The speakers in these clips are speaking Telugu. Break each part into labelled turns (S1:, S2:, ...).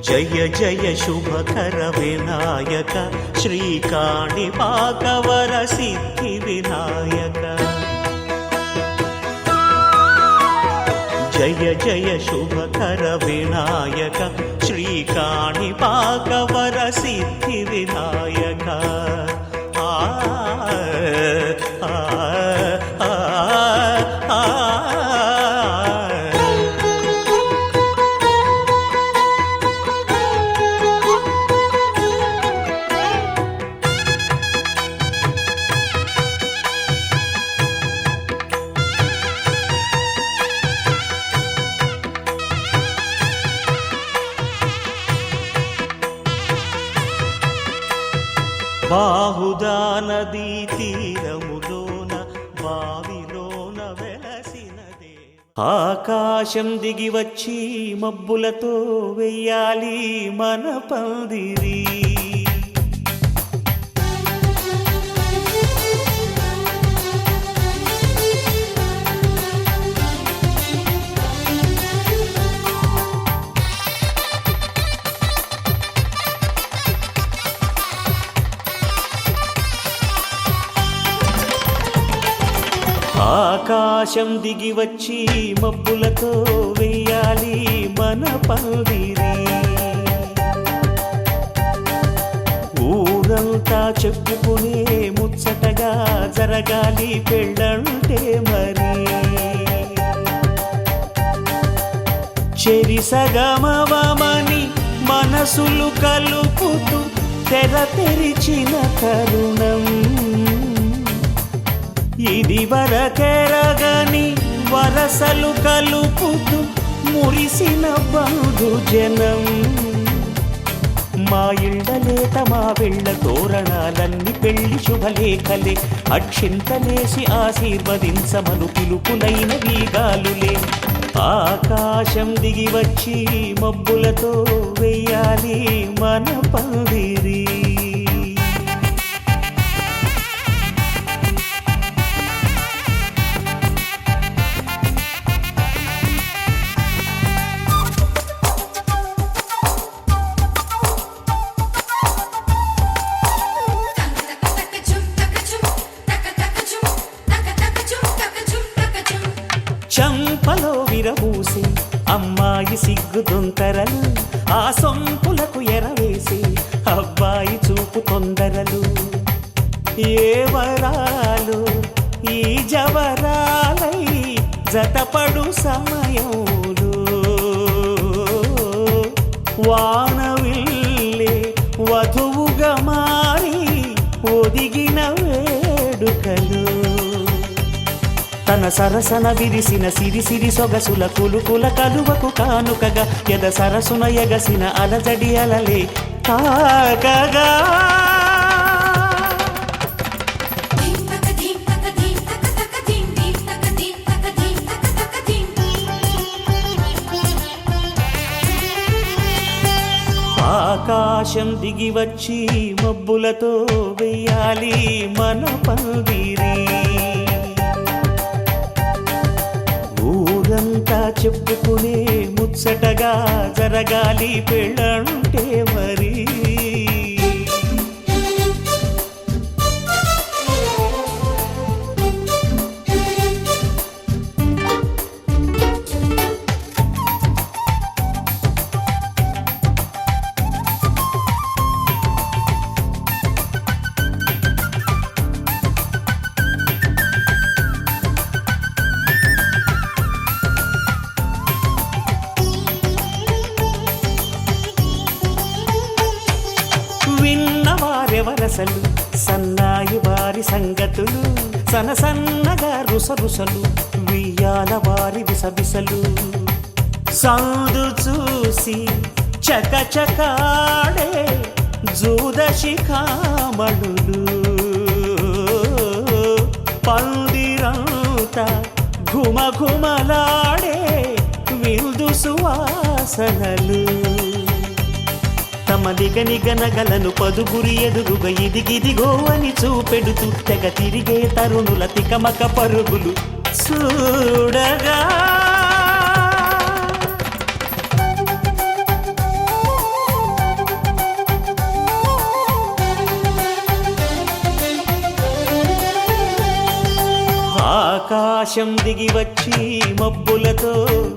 S1: జయ జయ శుభకర వినాయక శ్రీకాణిపాకవర సిద్ధి వినాయక జయ జయ శుభకర వినాయక శ్రీకాణిపాకవర సిద్ధి వినాయక బాహుదా నదీ తీరములోన బావిలోన వెలసినదే ఆకాశం దిగి వచ్చి మబ్బులతో వెయ్యాలి మన పందిరి ఆకాశం దిగి వచ్చి మబ్బులతో వెయ్యాలి మన పందిరి ఊరంతా చెప్పుకునే ముచ్చటగా జరగాలి పెళ్ళంటే మరి చెరిసగమవమని మనసులు కలుపుతూ తెర తెరిచిన తరుణం ఇది వరకెరగని వరసలు కలుపుతూ మురిసిన బంధుజనం మా ఇళ్ళలేత మా వెళ్ళ తోరణాలన్నీ పెళ్లి శుభలేఖలే అక్షింతలేసి ఆశీర్వదించమను పిలుపులైన వీగాలులే ఆకాశం దిగి వచ్చి మబ్బులతో వెయ్యాలి మన పందిరి చంపలో విరబూసి అమ్మాయి సిగ్గు దొంతరలు ఆ సొంపులకు ఎరవేసి అబ్బాయి చూపు తొందరలు ఏ వరాలు ఈ జవరాలై జతపడు సమయంలో వానవిల్లే వధువుగా మారి ఒదిగిన వేడుకలు తన సరసన విరిసిన సిరిసిరి సొగసుల కులుకుల కలువకు కానుకగా ఎద సరసున ఎగసిన అలజడి అలలే తాకగా ఆకాశం దిగి వచ్చి మబ్బులతో వెయ్యాలి మన పందిరి ఊరంతా చెప్పుకునే ముచ్చటగా జరగాలి పెళ్ళంటే మరి విన్నవారెవరసలు సన్నాయి వారి సంగతులు సనసన్నగా రుసరుసలు వియ్యాల వారి విసవిసలు సందు చూసి చకచకాడే జూదశిఖామణులు పందిరంతా ఘుమఘుమలాడే విందు సువాసనలు తమ నిగనగలను పదుగురి ఎదురుగా ఇదిగిదిగో అని చూపెడుతూ తెగ తిరిగే తరుణుల తికమక పరుగులు చూడగా ఆకాశం దిగి వచ్చి మబ్బులతో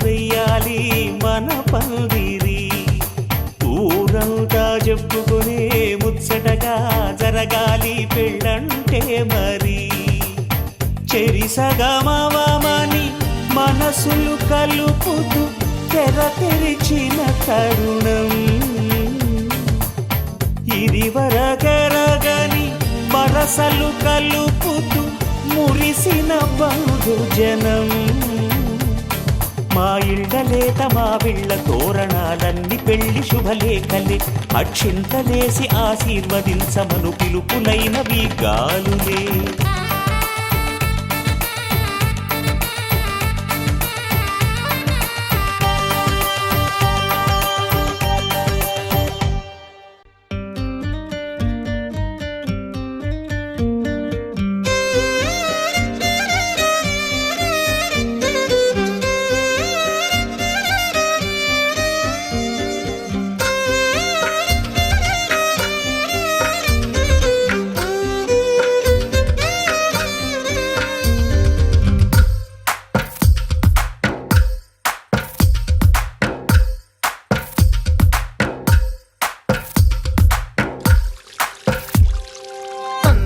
S1: వెయ్యాలి మన పందిరి. ఊరంతా చెప్పుకునే ముచ్చటగా జరగాలి పెళ్ళంటే మరి. చెరిసగమవమని మనసులు కలుపుతూ తెర తెరిచిన తరుణం. ఇది వరకెరగని వరసలు కలుపుతూ మురిసిన బంధుజనం. మా ఇళ్ళలేత మా విళ్ళ తోరణాలన్నీ పెళ్లి శుభలేఖలే. అక్షింతలేసి ఆశీర్వదించమను పిలుపులైనవి గాలులే.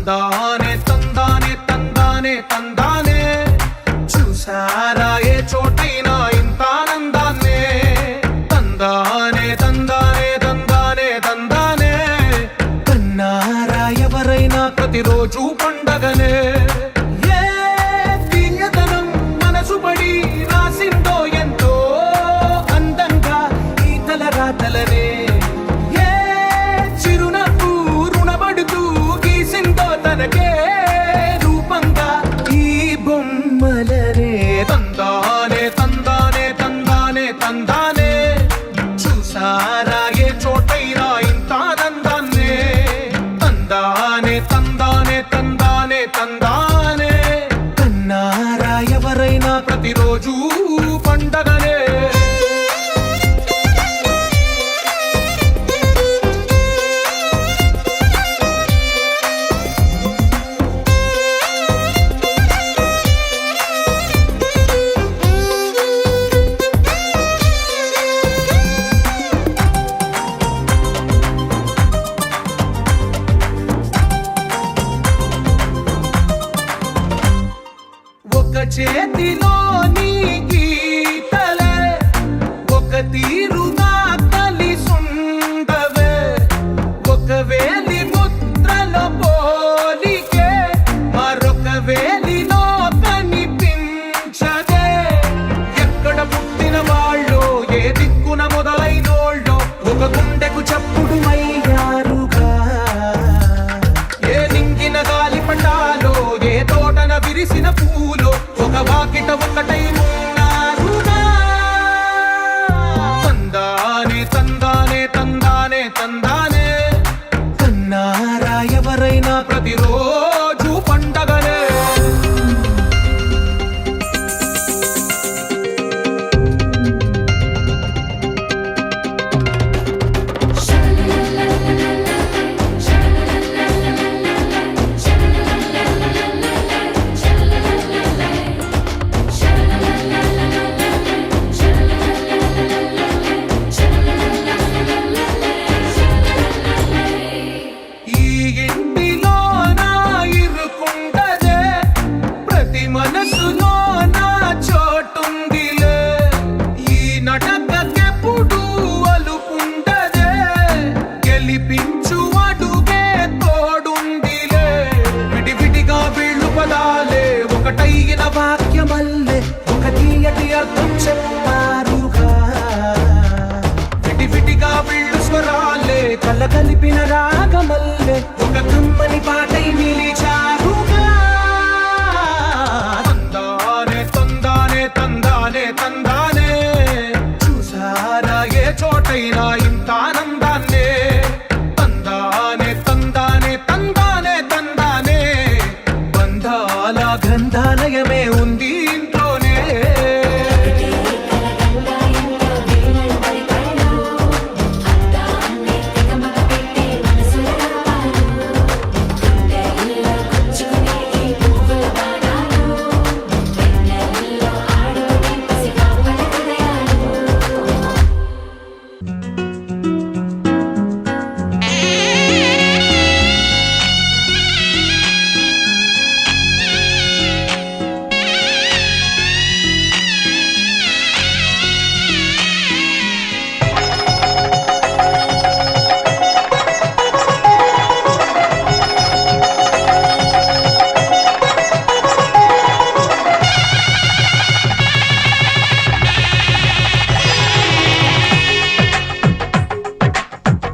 S2: తందానే తందానే తందానే తందానే చూసారా ఏ చోటైనా ఇంత ఆనందాన్నే. తందానే తందానే తందానే తందానే కన్నారా ఎవరైనా ప్రతిరోజు పండగనే. ఏ తీయదనం మనసు పడి రాసిందో ఎంతో అందంగా ఈ తలరాతలనే. తనకే రూపంగా ఈ బొమ్మలనే. తందానే తందానే తందానే తందానే చూసారా ఏ చోటైనా ఇంత ఆనందాన్నే. తందానే తందానే తందానే తందానే కన్నారా ఎవరైనా ప్రతిరోజు పండగనే. ఒక చేతిలోని గీతలే ఒక తీరుగా కలిసుండవే. ఒక వేలి ముద్రలో పోలికే మరొక వేలిలో కనిపించదే. ఎక్కడ పుట్టిన వాళ్ళు ఏ దిక్కున మొదలైనోళ్ళో ఒక గుండెకు చప్పుడు అయ్యారుగా. ఏ నింగిన గాలి పటాలో ఏ తోటన విరిసిన పూలో ఒక వాకిట ఒకటై ఉన్నారుగా. తందానే తందానే తందానే తందానే కన్నారా ఎవరైనా ప్రతిరోజు పండగనే. మనసులో నా చోటుందిలే. ఈ నటకెప్పుడు అలుపుండదే. గెలిపించు అడుగే తోడుందిలే. విడివిడిగా వీళ్ళు పదాలే ఒకటైన వాక్యమల్లే ఒక తీయటి అర్థం చెప్పారుగా. విడివిడిగా వీళ్ళు స్వరాలే కలగలిపిన రాగమల్లే ఒక కమ్మని పాటై నిలిచారుగా. తందానే తందానే చూసారా ఏ చోటైనా ఇంత ఆనందాన్నే. తందానే తందానే తందానే తందానే బంధాల గ్రంథాలయమే ఉంది ఇంట్లోనే.
S3: la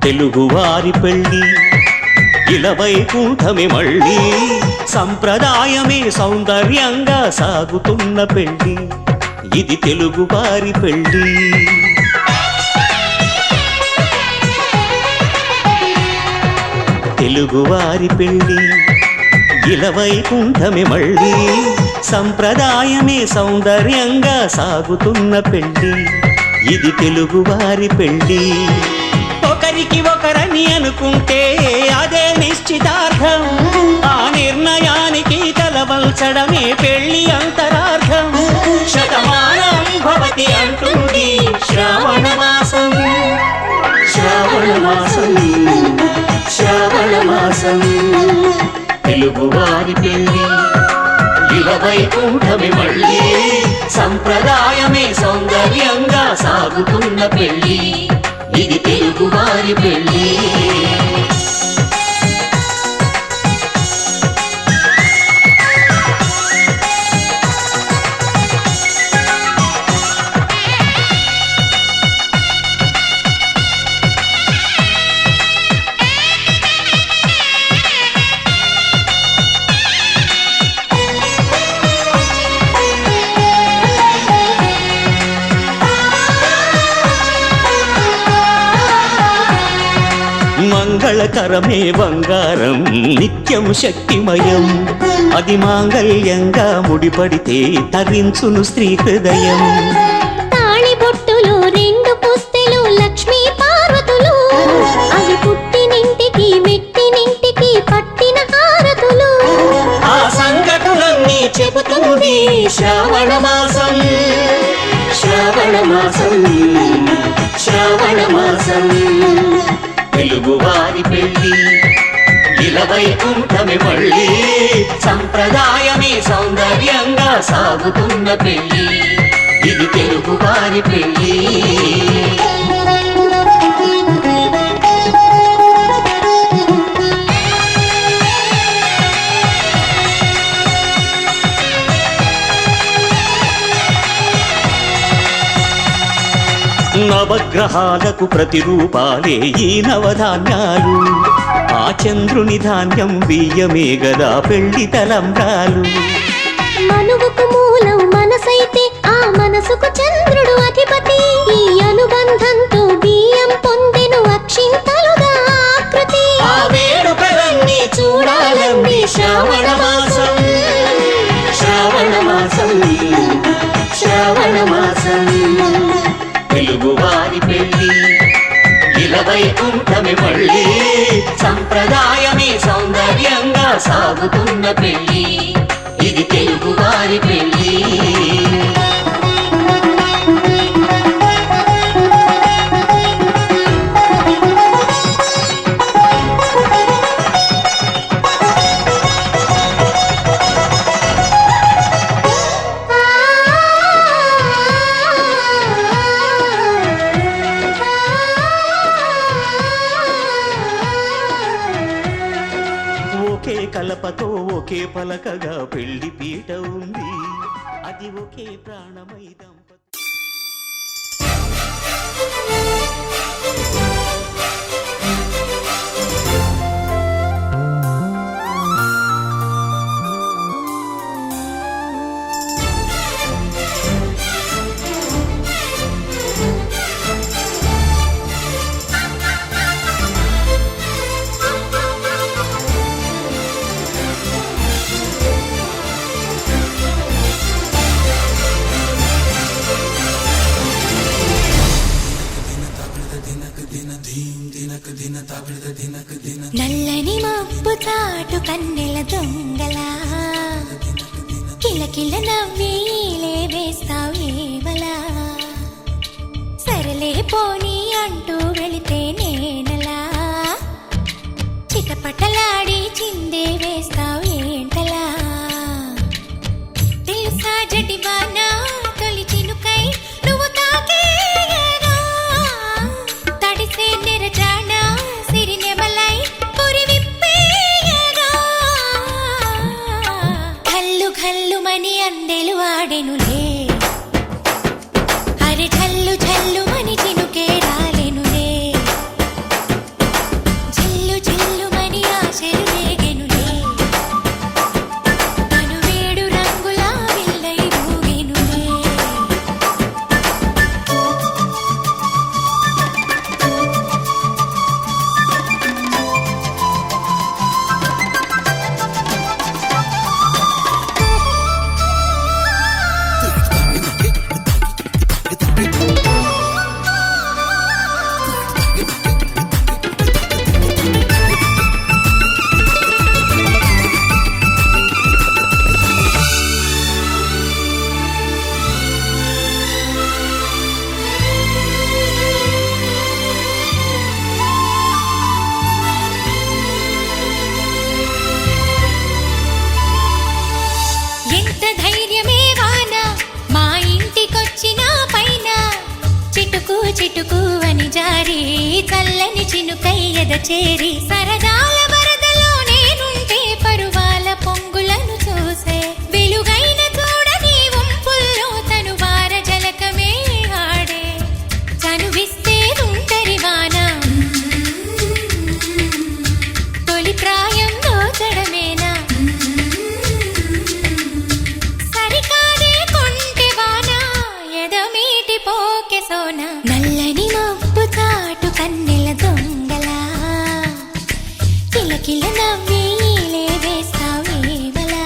S1: తెలుగువారి పెళ్ళి ఇలవైకుంఠమే మళ్ళీ సంప్రదాయమే సౌందర్యంగా సాగుతున్న పెళ్ళి ఇది తెలుగువారి పెళ్ళి తెలుగువారి పెళ్ళి ఇలవైకుంఠమే మళ్ళీ సంప్రదాయమే సౌందర్యంగా సాగుతున్న పెళ్ళి ఇది తెలుగువారి పెళ్ళి ఒకరికి ఒకరని అనుకుంటే అదే నిశ్చితార్థం ఆ నిర్ణయానికి తలవంచడమే పెళ్లి అంతరార్థం శతమానం భవతి అంటుంది శ్రావణ మాసం శ్రావణ మాసం శ్రావణ మాసం తెలుగువారి పెళ్లి ఇలవైకుంఠమే మళ్ళీ సంప్రదాయమే సౌందర్యంగా సాగుతున్న పెళ్లి ఇది తెలుగువారి పెళ్ళి మంగళకరమే బంగారం నిత్యం శక్తిమయం అది మాంగళ్యంగా ముడిపడితే తరించును స్త్రీ హృదయం
S3: తాళిబొట్టులు రెండు పుస్తెలు లక్ష్మీ పార్వతులు అవి పుట్టినింటికి మెట్టినింటికి పట్టిన హారతులు
S1: ఆ సంఘటనలన్నీ చెబుతుంది శ్రావణ మాసం శ్రావణ మాసం శ్రావణ మాసం తెలుగువారి పెళ్ళి ఇలవైకుంఠమే మళ్ళీ సంప్రదాయమే సౌందర్యంగా సాగుతున్న పెళ్ళి ఇది తెలుగువారి పెళ్ళి నవగ్రహాలకు ప్రతిరూపాలే ఈ నవధాన్యాలు ఆ చంద్రుని ధాన్యం బియ్యమే గదా పెళ్లి తలంబ్రాలు
S3: మనువుకు మూలం మనసైతే ఆ మనసుకు చంద్రుడు అధిపతి ఈ అనుబంధంతో బియ్యం పొందెను అక్షింతలుగా ఆకృతి
S1: ఆ వేడుకలన్నీ చూడాలండి శ్రావణ మాసం శ్రావణ మాసం శ్రావణ మాసం తెలుగువారి పెళ్ళి ఇలవైకుంఠమే మళ్ళీ సంప్రదాయమే సౌందర్యంగా సాగుతున్న పెళ్ళి ఇది తెలుగువారి పెళ్ళి ఒకే కలపతో ఒకే పలకగా పెళ్లి పీట ఉంది అది ఒకే ప్రాణమై దంపతి
S3: నల్లని మబ్బు చాటు కన్నెల దొంగలా కిలకిల నవ్వీలే వేస్తావేవలా సరలే పోనీ అంటూ వెళితే నేనలా చిటపటలాడి చిందే వేస్తావేంటలా తెలుసా జడివానా తొలి చినుకై నువ్వు తాకేయగా తడిసే నిరజానా సిరినెమలై పురి విప్పేయగా ఘల్లు ఘల్లుమని అందెలు వాడెనులే అరె ఝల్లు ఝల్లుమని చినుకే రాలెనులే జారి చల్లని చినుకై ఎద చేరి సరదాల వరదలో నేనుంటే పరువాల పొంగులను చూసే వెలుగైన చూడని వంపుల్లో తను వార జలకమే ఆడే చనువిస్తే తుంటరి వాన తొలి ప్రాయం దోచడమేనా సరికాదే కొంటె వాన ఎదమీటి పోకె సోనా నల్లని మబ్బు చాటు కన్నెల దొంగలా కిలకిల నవ్వేలే వేస్తావేవలా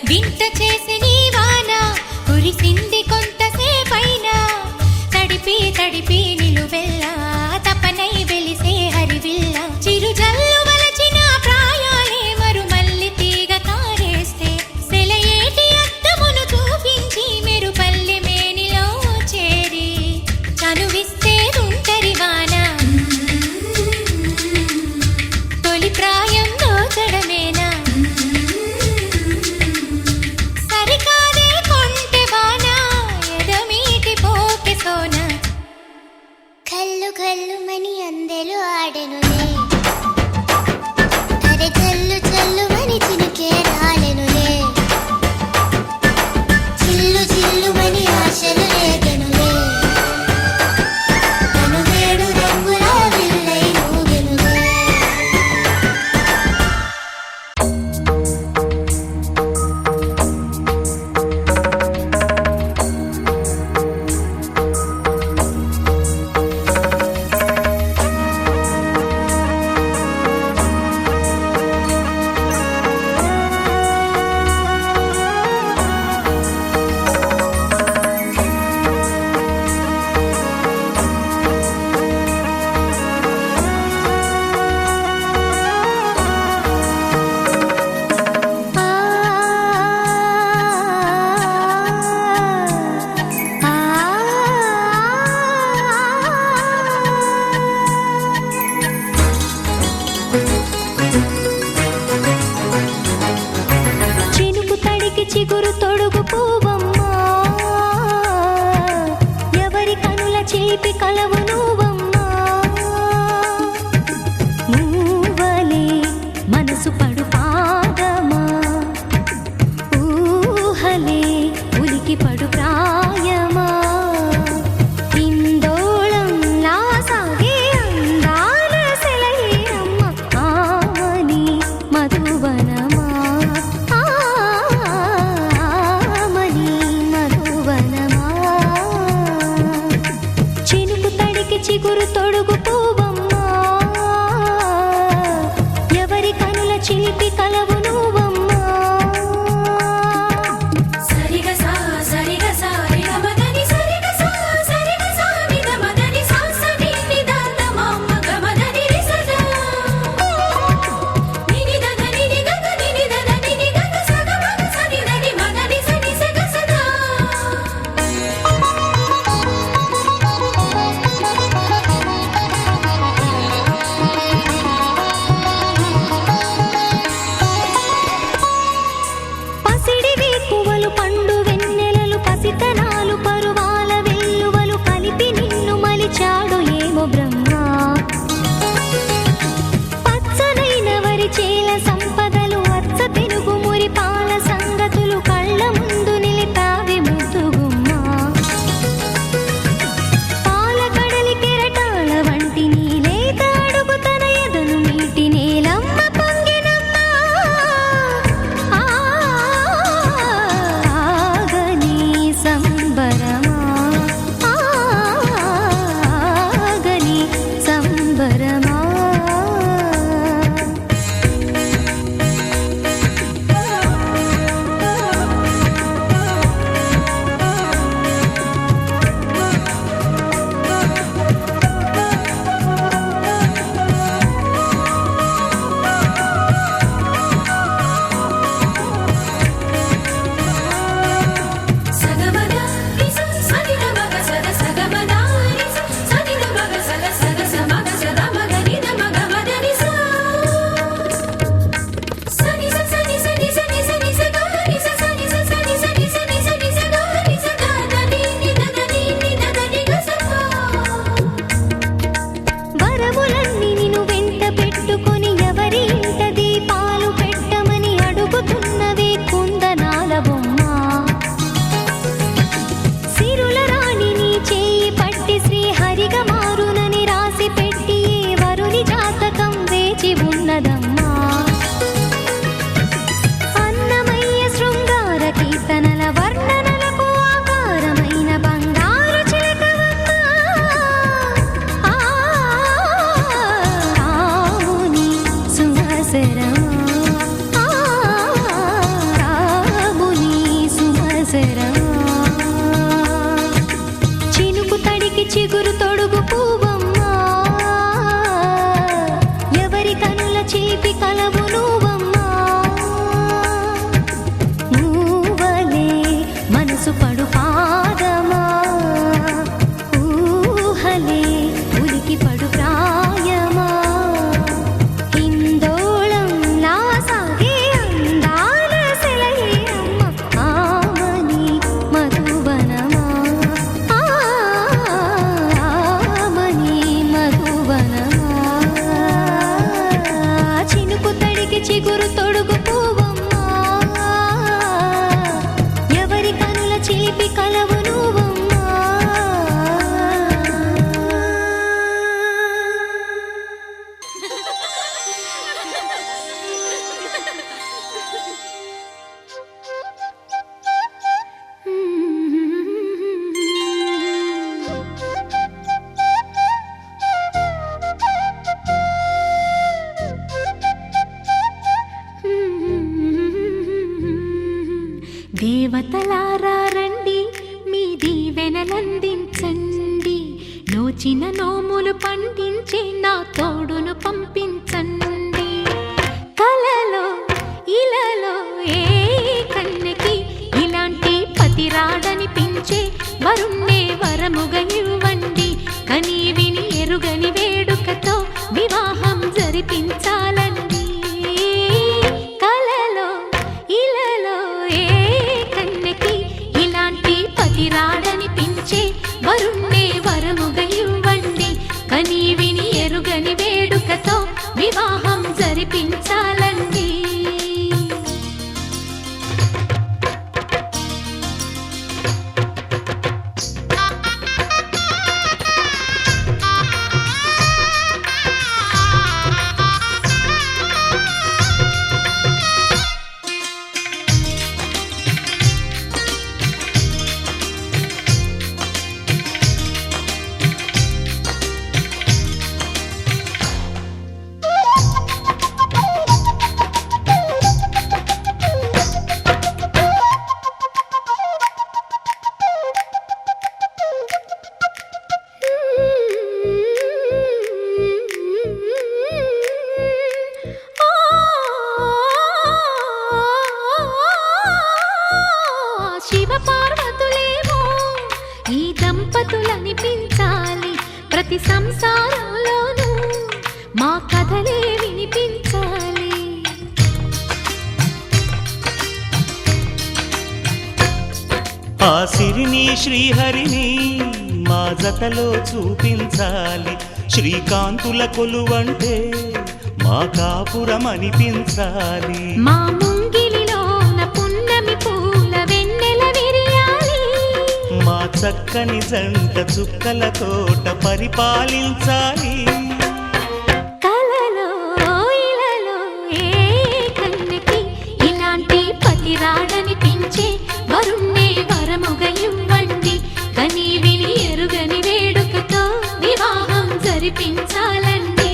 S3: వింత చేసి నీ వాన కురిసింది కొంతసేపైనా తడిపి తడిపి నిలువెల్లా తపనై వెలిసే హరివిల్ల చిరుజల్లు వలచిన ప్రాయాలే మరుమల్లి తీగ కారేస్తే సెలయేటి అద్దమును చూపించి మెరుపల్లి మేనిలో చేరి చనువిస్తే తుంటరి వాన తొలి ప్రాయం దోచడమేనా సరికాదే కొంటె వాన ఎదమీటి పోకె సోన
S4: కల్లు కల్లుమని అందెలు ఆడెనులే అరే చల్లు చల్లుమని చినుకే రాలెనులే చిల్లు చిల్లుమని ఆశలు రేగెనులే తను వేడు రంగుల విల్లై ఊగెనులే
S3: చినుకు తడికి చిగురు తొడుగు పూవమ్మా ఎవరి కనుల చిలిపి కలవు నువ్వమ్మా మూవలే మనసు పడు పాదమా ఊహలే ఉలికి పడు ప్రాయమా ఇందోళం లా సాగే అందాల సెలయేరమ్మ ఆమని మధువనమా ఆమని మధువనమా చినుకు తడికి చిగురు తొడుగు పూవమ్మా ఎవరి కనుల చిలిపి కలవు నువ్వమ్మా
S5: సరిగ సా సరిగ సా నిదమదని సరిగ సా సరిగ సా నిదమదని సా సని నిదాత మమ్మ గమదని రిసదా నిని దద నిని గగ నిని దద నిని గగ సగ మగ సని దని మదని సని సగ సదా వండించే నా తోడును పంపించండి. కలలో ఇలలో ఏ కన్నెకి ఇలాంటి పతి రాడనిపించే వరుణ్ణే వరముగా ఇవ్వండి. కని విని ఎరుగని వేడుకతో వివాహం జరిపించాలండి. కలలో ఇలలో ఏ కన్నెకి ఇలాంటి పతి రాడనిపించే వరుణ్ణే వరముగా ఇవ్వండి. కని విని ఎరుగని వేడుకతో వివాహం జరిపించాలండి. శివ పార్వతులేమో ఈ దంపతులనిపించాలి. ప్రతి సంసారంలోనూ మా కథలే వినిపించాలి.
S1: ఆ సిరిని శ్రీహరిని మా జతలో చూపించాలి. శ్రీకాంతుల కొలువంటే మా కాపురం అనిపించాలి.
S5: మా ముంగిలిలోన పున్నమి పూల వెన్నెల విరియాలి.
S1: మా చక్కని జంట చుక్కల తోట పరిపాలించాలి.
S5: కలలో ఇలలో ఏ కన్నెకి ఇలాంటి పతి రాడనిపించే వరుణ్ణే వరముగా ఇవ్వండి. కని విని ఎరుగని వేడుకతో వివాహం జరిపించాలండి.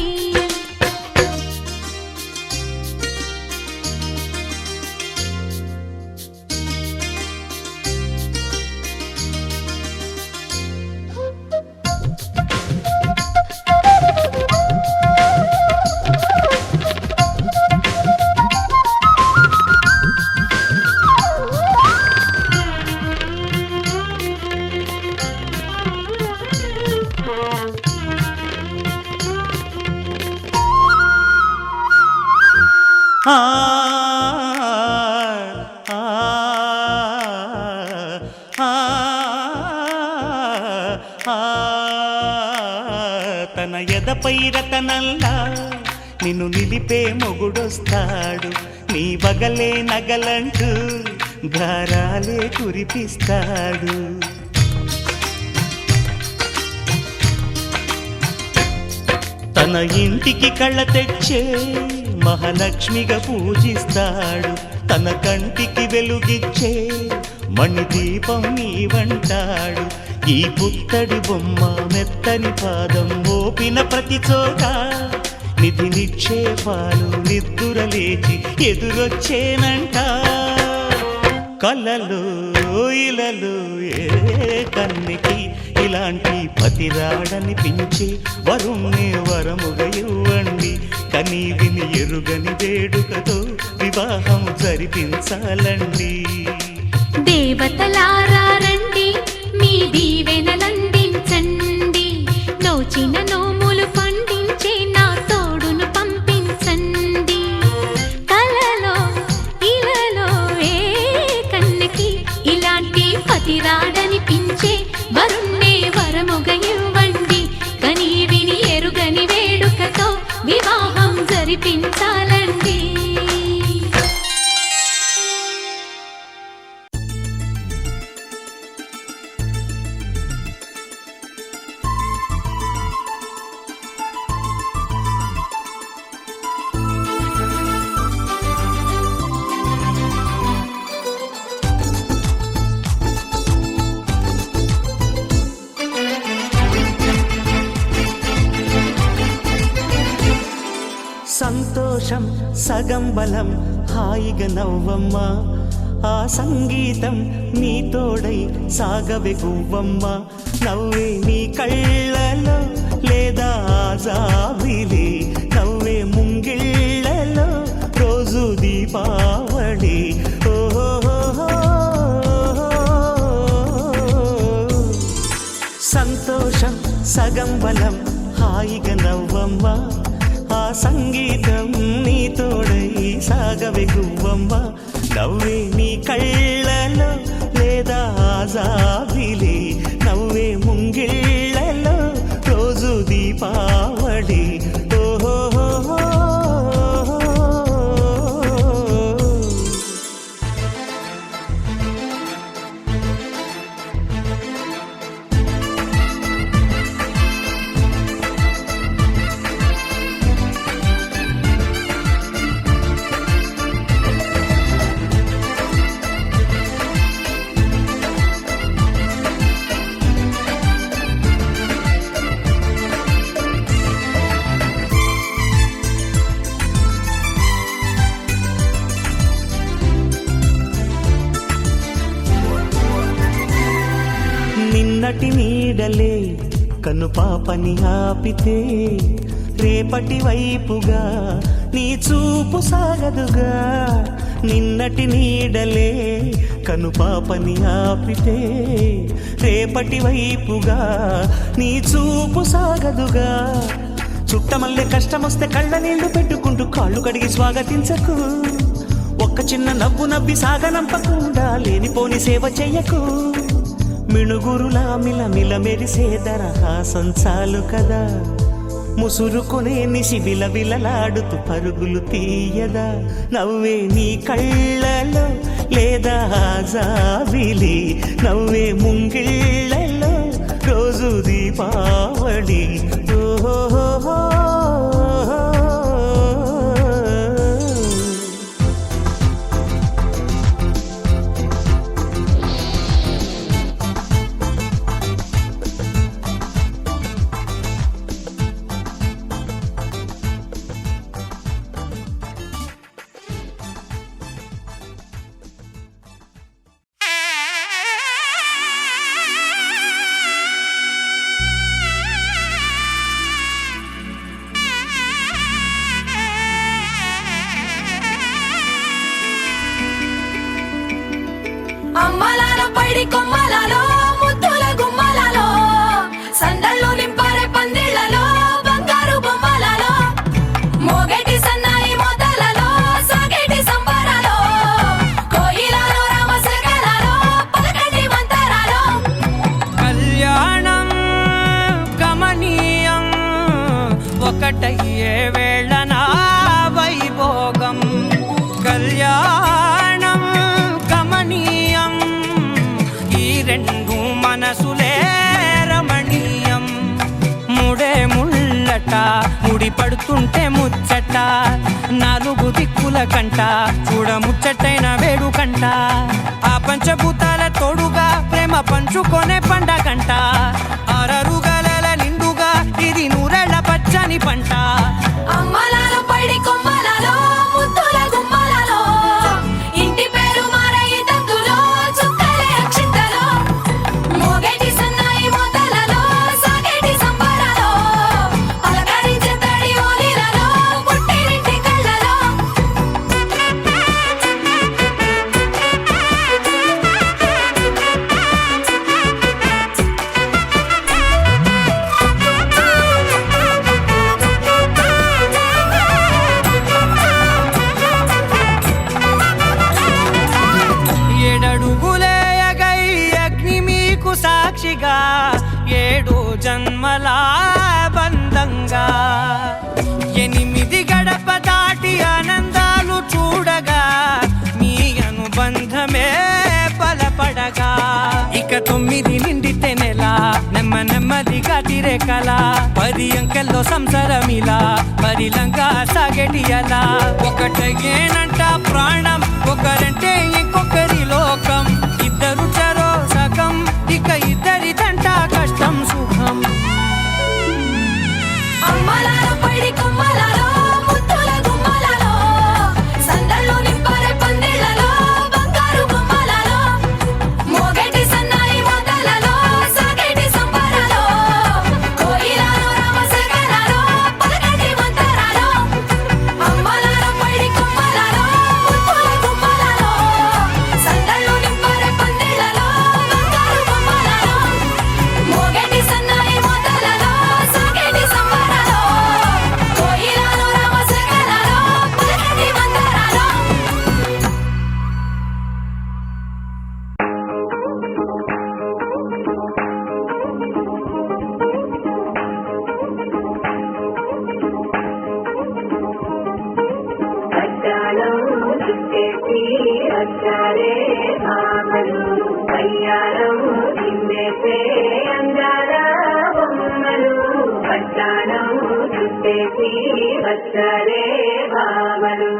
S1: ఆ ఆ ఆ ఆ తన ఎదపై రతనల్లా నిన్ను నిలిపే మొగుడొస్తాడు. నీ బగలే నగలంటూ గారాలే కురిపిస్తాడు. తన ఇంటికి కళ్ళ తెచ్చే మహాలక్ష్మిగా పూజిస్తాడు. తన కంటికి వెలుగిచ్చే మణిదీపం నీవంటాడు. ఈ పుత్తడి బొమ్మ మెత్తని పాదం మోపిన ప్రతి చోట నిధి నిక్షేపాలు నిద్దురలేచి ఎదురొచ్చేనంట. కలలో ఇలలో ఏ కన్నెకి ఇలాంటి పతి రాడనిపించి వరుణ్ణే వరముగా ఇవ్వండి. కని విని ఎరుగని వేడుకతో వివాహం జరిపించాలండి.
S5: దేవతలారా రండి, మీ దీవెనలందించండి. నోచిన నోములు పండించే నా తోడును పంపించండి. కలలో ఇలలో ఏ కన్నెకి ఇలాంటి పతి రాడనిపించే వరుణ్ణే వరముగా ఇవ్వండి. కని విని ఎరుగని వేడుకతో వివాహం జరిపించాలండి.
S1: సంతోషం సగం బలం హాయిగా నవ్వమ్మా. ఆ సంగీతం నీ తోడై సాగవే గువ్వమ్మ. నవ్వే నీ కళ్ళలో లేదా జాబిలి నవ్వే ముంగిళ్ళలో రోజు దీపావళి సంతోషం సగం బలం హాయిగా నవ్వమ్మ ఆ సంగీతం నీ తోడై సాగవే గువ్వమ్మ నవ్వే నీ కళ్ళలో లేదా జాబిలి నవ్వే ముంగిళ్ళలో రోజు దీపావళి నిన్నటి నీడలే కను పాపని ఆపితే రేపటి వైపుగా నీ చూపు సాగదుగా నిన్నటి నీడలే కను పాపని ఆపితే రేపటి వైపుగా నీ చూపు సాగదుగా చుట్టమల్లె కష్టమొస్తే కళ్ళ నీళ్లు పెట్టుకుంటూ కాళ్ళు కడిగి స్వాగతించకు ఒక్క చిన్న నవ్వు నవ్వి సాగనంపకుండా లేనిపోని సేవ చెయ్యకు మిణుగురులా మిలమిల మెరిసే దరహాసం చాలు కదా ముసురుకునే నిసి విలవిలలాడుతూ పరుగులు తీయదా నవ్వే నీ కళ్ళలో లేదా జాబిలి నవ్వే ముంగిళ్ళలో రోజు దీపావళి ఓహో
S5: అమ్మలాలో పైడి కొమ్మలలో ముద్దుల గుమ్మలలో సందళ్ళు నింపారే పందిళ్లలో బంగారు బొమ్మలలో మోగేటి సన్నాయి మోతలలో సాగేటి సంబరాలో కోయిలలో రామశకలలో పలకటి మంతరాలో
S6: కళ్యాణం గమనీయం ఒకటయ్యే వేళనా వైభోగం కళ్యాణం గమనీయం ఈ రెండు మనసులే రమణీయం ముడే ముళ్ళట ముడి పడుతుంటే ముచ్చట నాలుగు దిక్కుల కంట చూడ ముచ్చటైన వేడుకంట ఆ పంచభూతాల తోడుగా ప్రేమ పంచుకొనే పండగంట ఆరరుగల నిండుగా ఇది నూరెళ్ళ పచ్చని పంట
S5: అమ్మలాలో పైడి కొమ్మలలో ముద్దుల గుమ్మలలో ఇంటి పేరు మారయి తందులో చుక్కలే అక్షింతలో మోగేటి సన్నాయి మోతలలో సాగేటి సంబరాలో పలకరించే తడి ఓలిలలో పుట్టినింటి కళ్ళలో
S6: ఏడడుగులేయగై అగ్ని మీకు సాక్షిగా ఏడు జన్మల బంధంగా 8 గడప దాటి ఆనందాలు చూడగా మీ అనుబంధమే బలపడగా ఇక 9 నిండితే నెల నెమ్మదిగా తిరే కల 10 అంకెల్లో సంసారమిలా పరిలంగా సాగేటి అలా ఒకటేనంట ప్రాణం ఒకరంటే ఇంకొకరి లోకం ఇద్దరు చరో సగం ఇక ఇద్దరిదంట కష్టం సుఖం
S5: అమ్మలాలో పైడి కొమ్మలలో ముద్దుల గుమ్మలలో సందళ్ళు నింపారే పందిళ్లలో బంగారు బొమ్మలలో మోగేటి సన్నాయి మోతలలో సాగేటి సంబరాలో
S7: చుట్టేసి వచ్చారే భామలు కయ్యారం చిందేసే అందాల బొమ్మలు పట్టాణం చుట్టేసి వచ్చారే భామలు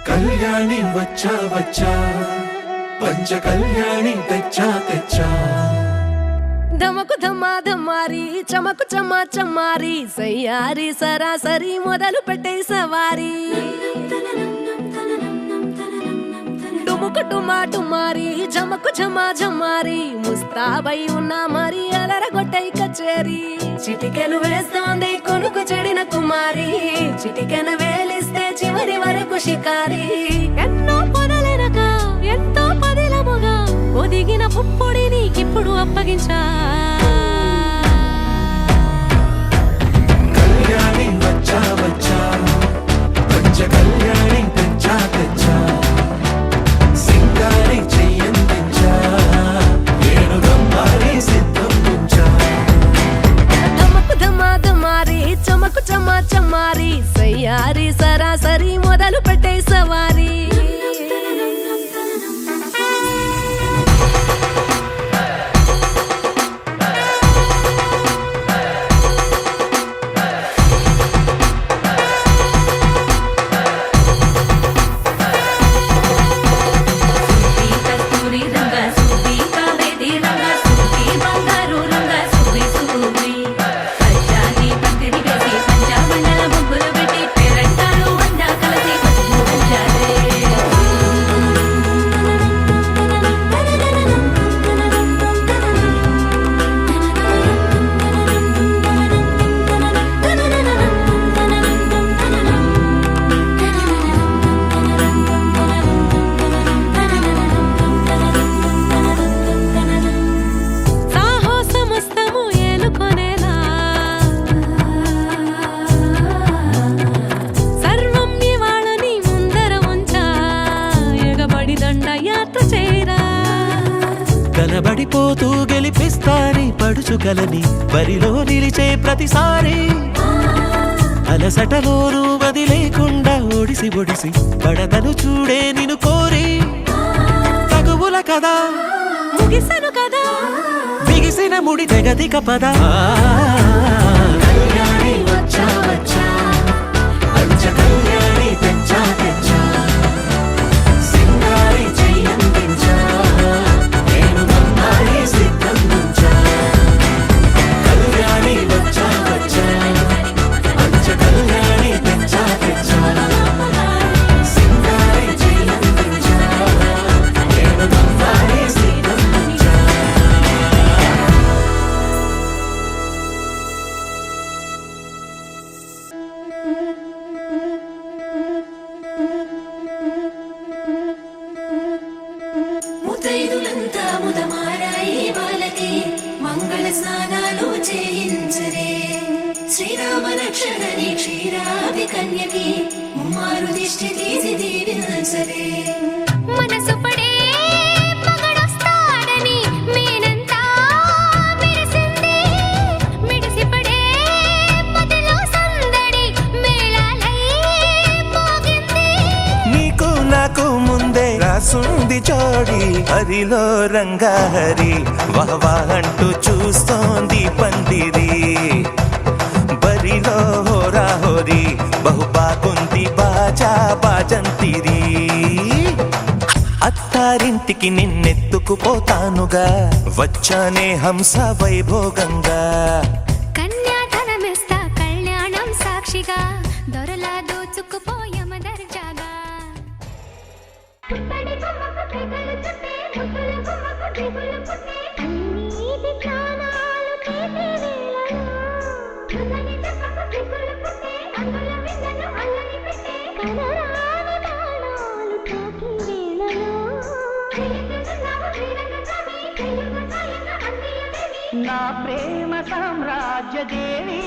S8: కళ్యాణి వచ్చా వచ్చా పంచ కళ్యాణి తెచ్చా తెచ్చా
S9: ధమకు ధమా ధమారి చమకు చమా చమారి సయ్యారి సరాసరి మొదలు పెట్టే సవారి డుముకు డుమా డుమారి జమకు ఝమా ఝమారి ముస్తాబై ఉన్నా మరి అలరగొట్టై కచేరి చిటికెను వేస్తోంది కొనుకు చెడిన కుమారి చిటికెను వేలిస్తే చివరి వరకు షికారి ఎన్నో పొదలెనక ఎంతో పదిలముగా ఒదిగిన పుప్పొడి నీకిప్పుడు అప్పగించా
S8: కళ్యాణి వచ్చా వచ్చా పంచ కళ్యాణి తెచ్చా తెచ్చా సింగారి చెయ్య
S1: గెలుచు కలని బరిలో నిలిచే ప్రతిసారి అలసటలోనూ వదిలేకుండా ఒడిసి ఒడిసి పడతను చూడే నిన్ను కోరి తగువుల కదా
S9: ముగిసను కదా
S1: బిగిసిన ముడి తెగదిక పద
S8: కళ్యాణి వచ్చా వచ్చా పంచ కళ్యాణి తెచ్చా తెచ్చా సింగారి చెయ్యందించా నేను నమ్మాలి సిద్ధందించా కళ్యాణి వచ్చా వచ్చా పంచ కళ్యాణి తెచ్చా తెచ్చా సింగారి చెయ్యందించా నేను నమ్మాలి సిద్ధందించా
S5: ముతైదులంతా ముదమారాయి వాళ్ళకి మంగళ స్నానాలు చేయించరే శ్రీరామ రక్షణని క్షీరాది కన్యకి ముమ్మారు దిష్టి తీసి దీవించరే
S3: మనసు పడే మగడొస్తాడని మేనంతా మెరిసింది మిడిసిపడే మదిలో సందడి మేళాలై మోగింది
S1: నీకు నాకు ముందే రాసుంది జోడి హరిలో రంగాహరి వహవా అంటూ చూస్తోంది పందిరి బరిలో హోరా హోరి బహు బాగుంది బాజా బాజంతిరి అత్తారింటికి నిన్నెత్తుకుపోతానుగా వచ్చానే హంస వైభోగంగా
S3: కన్యాధనమిస్తా కళ్యాణం సాక్షిగా దొరలా దోచుకుపోయమ దర్జాగా
S6: నా ప్రేమ సామ్రాజ్య దేవి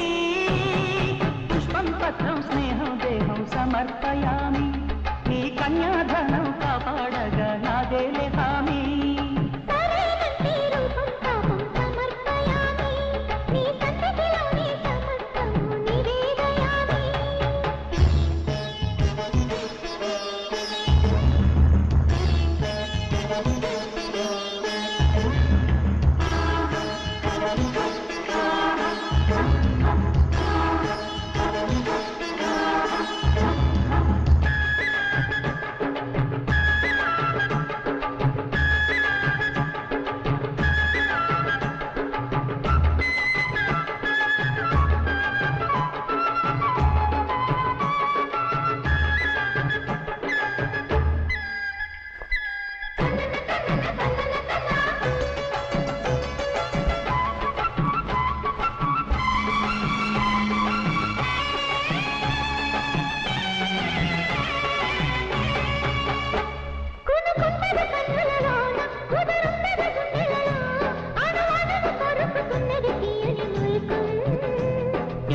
S6: పుష్పం పత్రం స్నేహం దేహం సమర్పయామి నీ కన్యాధనం కాపాడగా నాదేలే హామీ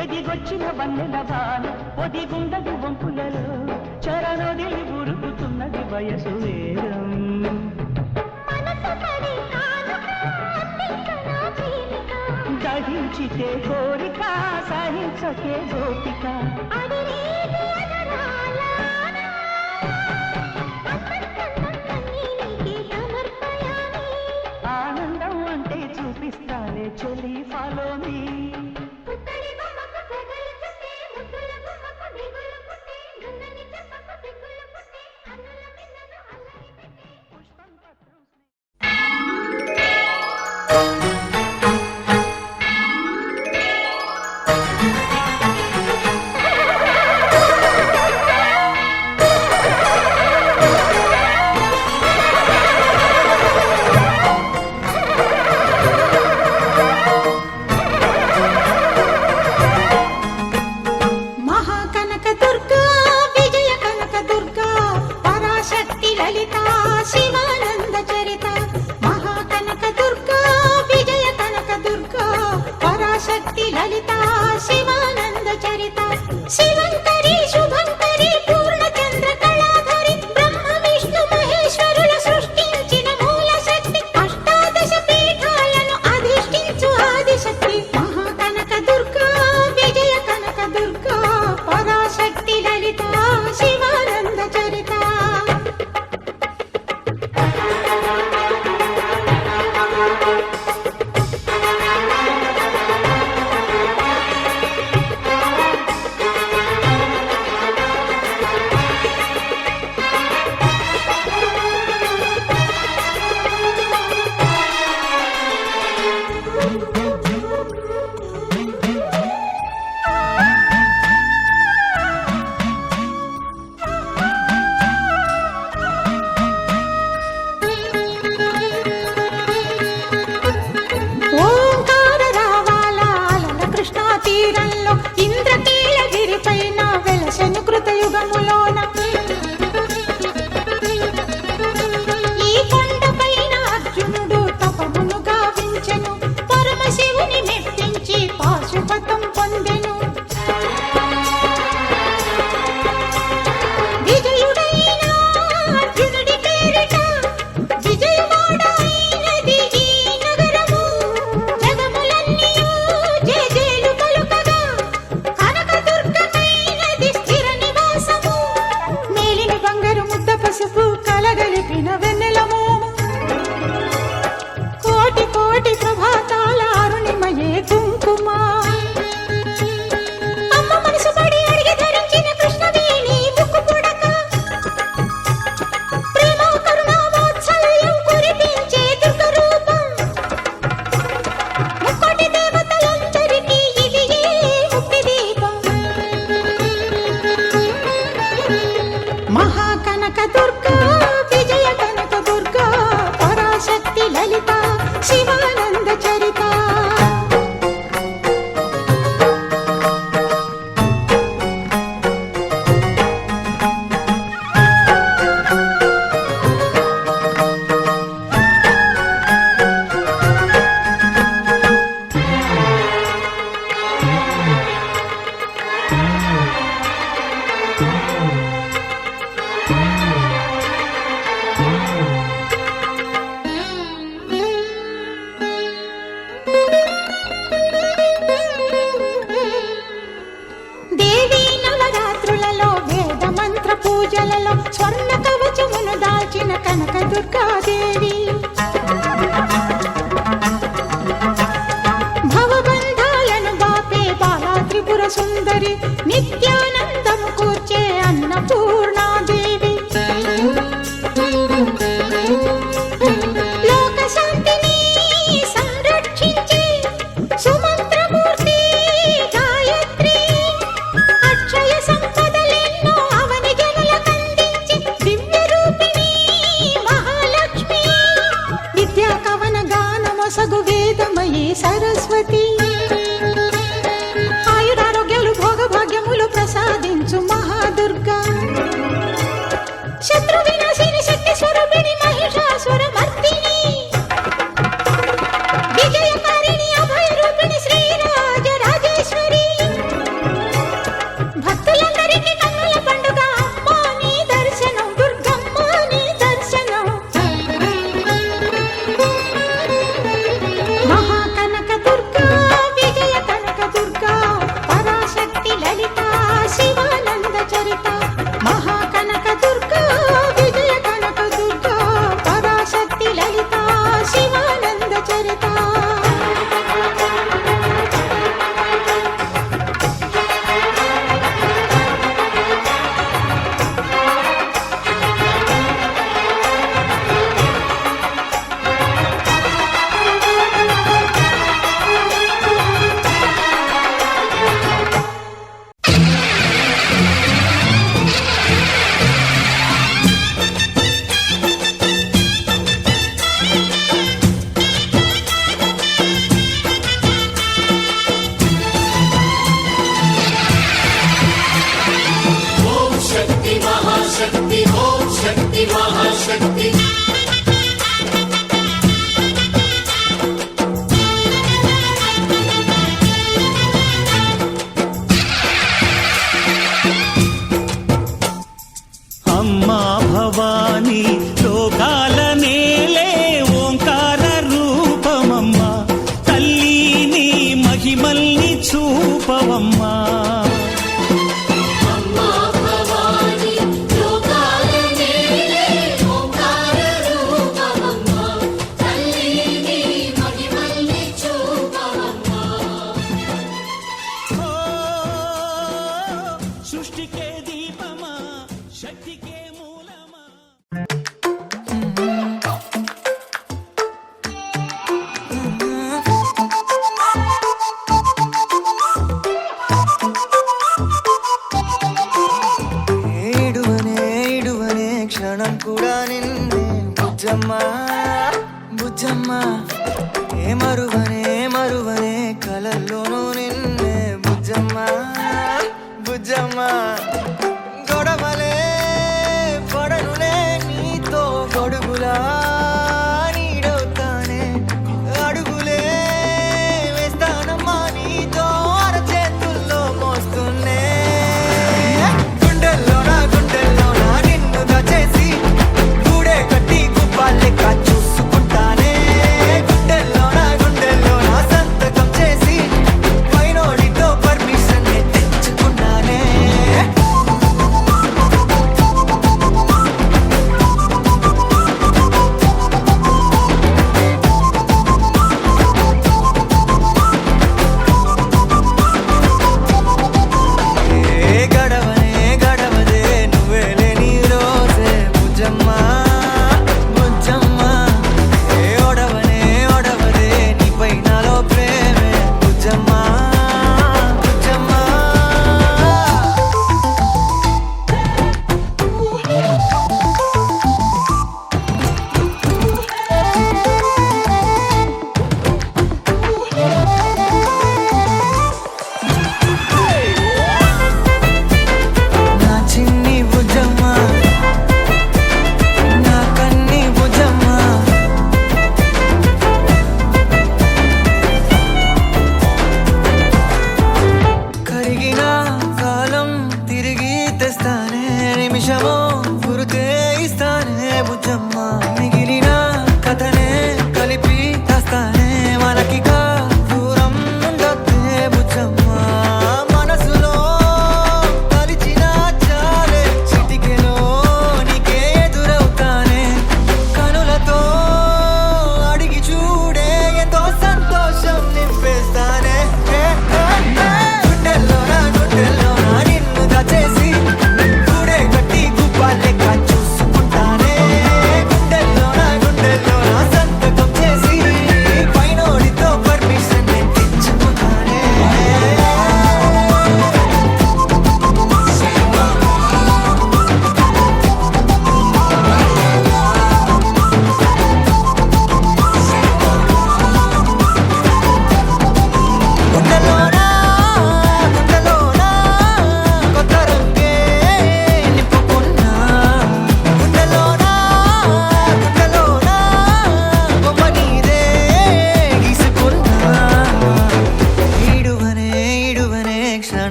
S6: ఎదిగొచ్చిన వన్నెల బాణ ఒదిగుండది వంపులలో చరణొదిలి ఉరుకుతున్నది వయసు వేరం దహించితే కోరిక సహించకే గోపిక ఆనందం అంటే చూపిస్తాలే చెలి ఫాలో మీ
S3: శివానంద చరిత మహాకనక దుర్గా విజయ
S9: పసుపు కలగలిపిన వెన్నెల మోము కోటి కోటి ప్రభాతాల అరుణిమయే కుంకుమ అమ్మ మనసు పడి అడిగి ధరించిన కృష్ణవేణి ముక్కు పుడక ప్రేమ కరుణ వాత్సల్యం కురిపించే దుర్గ రూపం ముక్కోటి దేవతలందరికీ ఇది ఏ ముక్తి దీపం మహాకనక దుర్గా విజయ కనక దుర్గా పరాశక్తి లలిత శివానంద చరిత దేవీ నవరాత్రులలో వేద మంత్ర పూజలలో స్వర్ణ కవచమును దాల్చిన కనక దుర్గాదేవి భవబంధాలను బాపే బాలా త్రిపుర సుందరి నిత్యానందము కూర్చే అన్నపూర్ణాదేవి లోక శాంతిని సంరక్షించే సుమంత్రమూర్తి గాయత్రి అక్షయ సంపదలెన్నో అవని జనులకందించి దివ్య రూపిణి మహాలక్ష్మి విద్యా కవన గానమొసగు వేదమయీ సరస్వతి ఆయురారోగ్యాలు భోగభాగ్యములు ప్రసాదించు మహాదుర్గా శత్రు వినాశిని శక్తి స్వరూపిణి మహిషాసుర మర్దిని విజయకారిణి అభయ రూపిణి శ్రీరాజ రాజేశ్వరి భక్తులందరికీ కన్నుల పండుగ అమ్మా నీ దర్శనం దుర్గమ్మ నీ దర్శనం మహాకనక దుర్గా విజయ కనక దుర్గా పరాశక్తి లలిత శివానంద చరిత మహాకనక దుర్గా విజయ కనక దుర్గా పరాశక్తి లలిత శివానంద చరిత
S8: ఓం శక్తి మహాశక్తి ఓం శక్తి మహాశక్తి
S1: అమ్మా భవానీ లోకాల నేలే ఓంకార రూపమమ్మా తల్లి నీ మహిమల్ని చూపవమ్మా
S8: అమ్మా భవాని లోకాల నేలే ఓంకార రూపమమ్మా తల్లి నీ మహిమల్ని చూపవమ్మా
S1: ఓ, సృష్టికే దీపమా శక్తికే మూలమా
S10: ఏడువనే క్షణం కూడా నిన్నే బుజ్జమ్మ బుజ్జమ్మ ఏ మరువనే కలల్లోనూ నిన్నే బుజ్జమ్మ బుజ్జమ్మ గొడవలే పడనులే నీతో గొడుగులా నీడవుతానే అడుగులే వేస్తానమ్మా నీతో అరచేతుల్లో మోస్తున్నే గుండెల్లోన నిన్ను దచేసి గూడే కట్టి గుప్పాలెక్క చూసుకుంటానే గుండెల్లోన సంతకం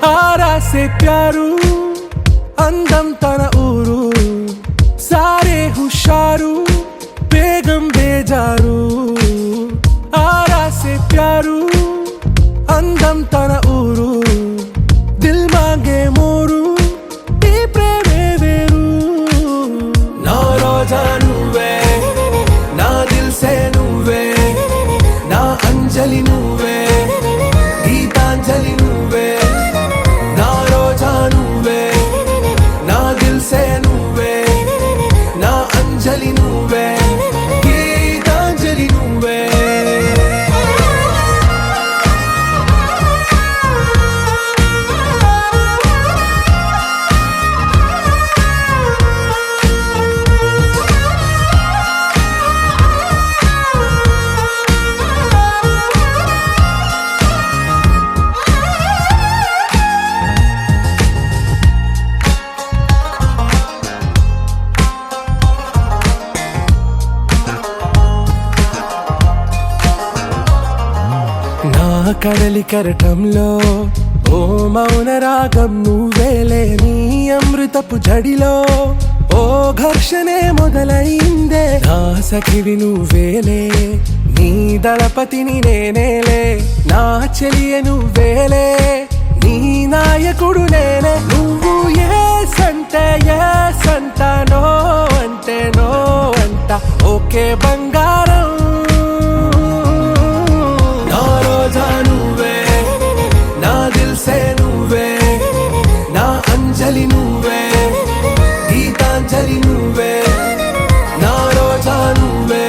S2: आरा से प्यारू అందం తన ఊరు సారే హుషారు బేగం బేజారు ఆరా సే ప్యారు అందం తన ఊరు దిల్ మాంగే మోరు ఈ ప్రేమే వేరు నా రోజా నువ్వే నా దిల్ సే నువ్వే నా అంజలి నువ్వే గీతాంజలి నువ్వే నా రోజా నువ్వే నా దిల్ సే నువ్వే నా అంజలి నువ్వే గీతాంజలి నువ్వే నా కడలి కరటంలో ఓ మౌన రాగం నువ్వేలే నీ అమృతపు జడిలో ఓ ఘర్షణే మొదలైందే నా సఖివి నువ్వేలే నీ దళపతిని నేనేలే నా చెలియ నువ్వేలే నీ నాయకుడు నేనే నువ్వు ఏ సంట నో అంటే నో అంట ఓకే బంగారం నా రోజా నువ్వే నా దిల్ సే నువ్వే నా అంజలి నువ్వే గీతాంజలి నువ్వే నా రోజా నువ్వే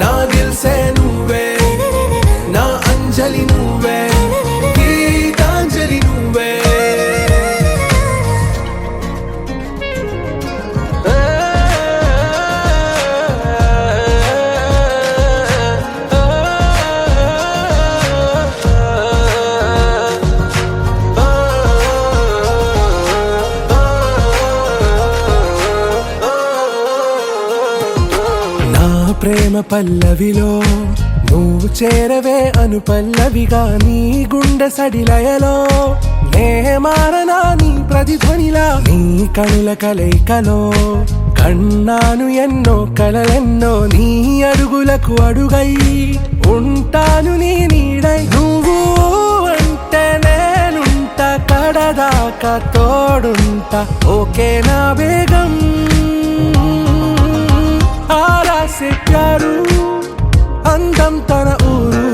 S2: నా దిల్ సే నువ్వే నా అంజలి నువ్వే గీతాంజలి నువ్వే నా ప్రేమ పల్లవిలో నువ్వు చేరవే అను పల్లవిగా నీ గుండె సడిలయలో నే మారనా నీ ప్రతిధ్వనిలా నీ కనుల కలయికలో కన్నాను ఎన్నో కలలెన్నో నీ అడుగులకు అడుగై ఉంటాను నీ నీడై నువ్వు అంటే నేనుంట కడదాకా తోడుంట ఓకే నా బేగం ఆరా సే ప్యారు అందం తన ఊరు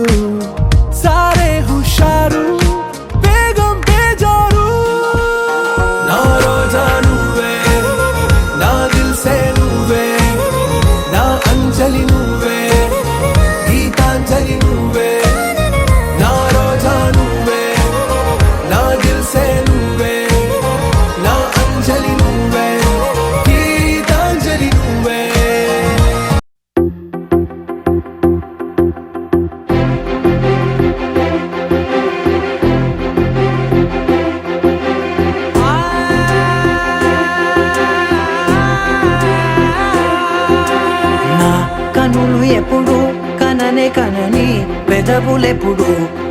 S2: సారే హుషారు బేగం బేజారు నా రోజా నువ్వే నా దిల్ సే నువ్వే నా అంజలి నువ్వే గీతాంజలి నువ్వే నా రోజా నువ్వే నా దిల్ సే నువ్వే నా అంజలి నువ్వే గీతాంజలి నువ్వే
S6: నా కనులు ఎప్పుడు కననే కనని పెదవులెప్పుడు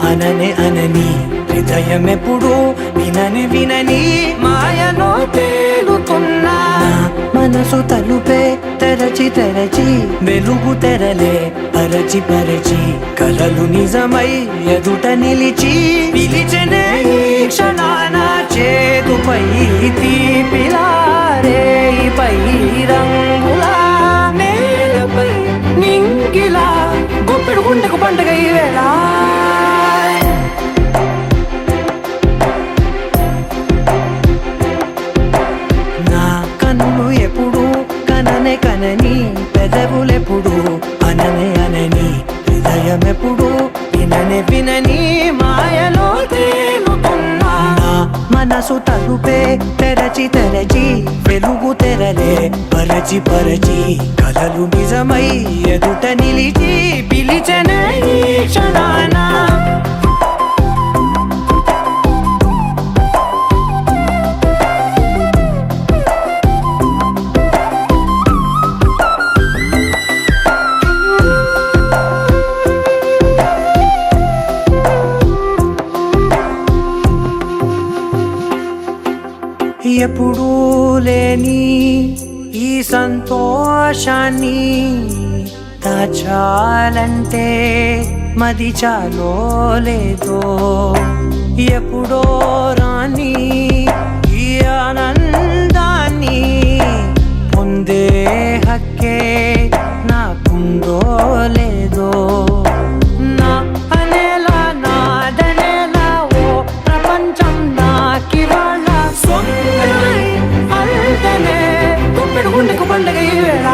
S6: అననే అనని హృదయం ఎప్పుడు వినని వినని మాయలో తేలుతున్నా నా మనసు తలుపే తెరచి తెరచి వెలుగు తెరలే పరచి పరచి కలలు నిజమై ఎదుట నిలిచి పిలిచెనే ఈ క్షణాన చేతుపై తీపిలారే పై రంగులా నేలపై నింగిలా గొప్పెడు గుండెకు పండుగ ఈ వేళ నా కన్నులు ఎప్పుడు కననే కనని పెదవులెప్పుడు అననే అనని హృదయం ఎప్పుడు విననే వినని మాయలో తేలుతున్నా నా మనసు తలుపే తెరచి తెరచి వెలుగు తెరలే పరచి పరచి కలలు నిజమై ఎదుట నిలిచి పిలిచెనే ఈ క్షణాన
S11: లేని ఈ సంతోషాన్ని దాచాలంటే మది చాలో లేదో ఎప్పుడో రాని ఈ ఆనందాన్ని పొందే హక్కే నాకుందో లేదో నా అనేలా నాదనేలా ఓ ప్రపంచం నాకివాళ్ళ సొంతమై అల్దనే గుప్పెడు గుండెకు పండగ ఈ వేళ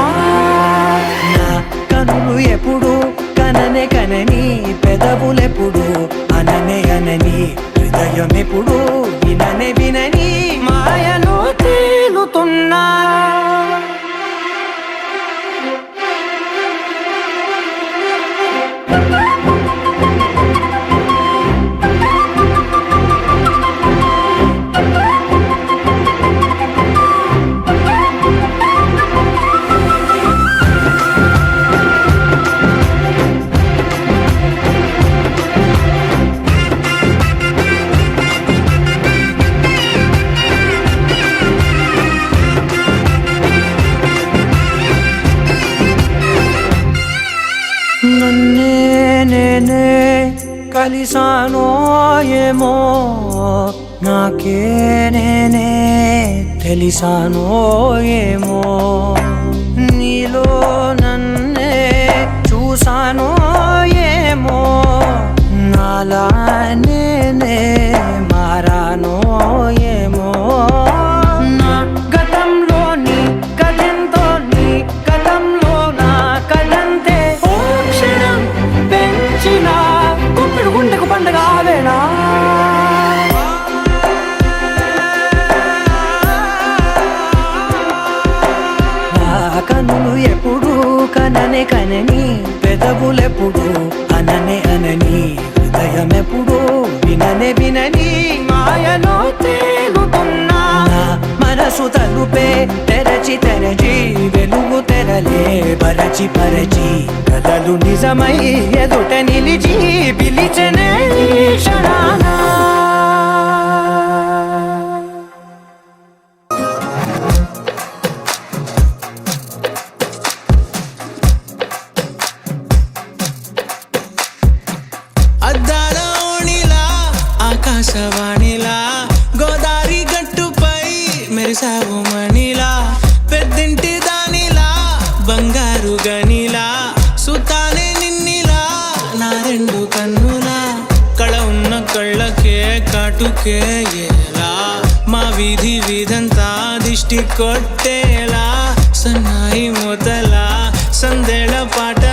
S11: నా కనులు ఎప్పుడు కననే కనని పెదవులెప్పుడు అననే అనని హృదయం ఎప్పుడు విననే వినని మాయలో తేలుతున్నా నన్నే నేనే కలిసానో ఏమో నాకే నేనే తెలిసానో ఏమో నీలో నన్నే చూసానో ఏమో నాలా నేనే మారానో ఏమో నా గతంలోని కథంతో నీ గతంలో నా కథంతే ఓ క్షణం పెంచిన గుప్పెడు గుండెకు పండగ వేళ నా కనులు ఎప్పుడు కననే కనని పెదవులెప్పుడు అననే అనని హృదయం ఎప్పుడు విననే వినని మాయలో తేలుతున్నా నా మనసు తలుపే తెరచి తెరచి వెలుగు తెరలే పరచి పరచి కలలు నిజమై ఎదుట నిలిచి పిలిచనే ఈ క్షణాన
S1: అద్దాల ఓణిలా ఆకాశవాణిలా గోదారి గట్టుపై మెరిసావు మణిలా పెద్దింటి దానిలా బంగారు గనిలా సుతానే నిన్నిలా నా రెండు కన్నులా కళ ఉన్న కళ్ళకే కాటుకే ఎలా మా వీధి వీధంతా దిష్టి కొట్టేలా సన్నాయి మొదల సందేళ పాట